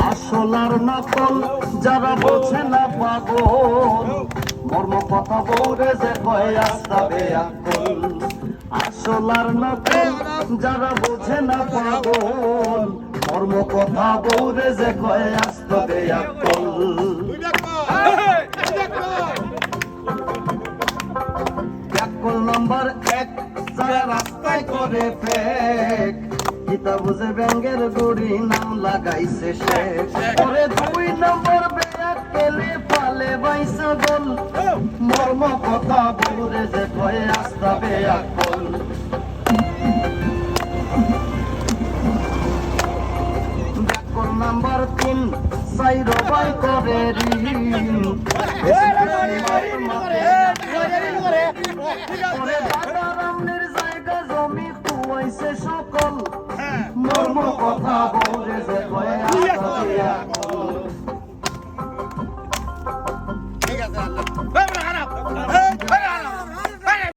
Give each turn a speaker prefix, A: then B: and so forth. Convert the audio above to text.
A: আসলার নকল যারা বোঝে না পাগল, মর্ম কথা বৌরে যে কয় আস্তা বেয়াকল। আসলার নকল যারা বোঝে না পাগল, মর্ম কথা বৌরে যে কয় আস্তা বেয়াকল। ব্যাকল নাম্বার 1 যারা রাস্তায় করে ফেক, গীতা বুঝে ব্যাঙ্গের গুড়ি নাম লাগাইছে শেখ। ওরে 2 নম্বর বেয়াক্কেলে পালে বাইসা গোল, মর্ম কথা বৌরে যে কয় আস্তা বেয়াক্কল। ব্যাকল নাম্বার 3 সাইরো বাই করে ঋণ, ওরে দাদা রামনের জায়গা জমি খুয়াইছে সকল, মর্ম কথা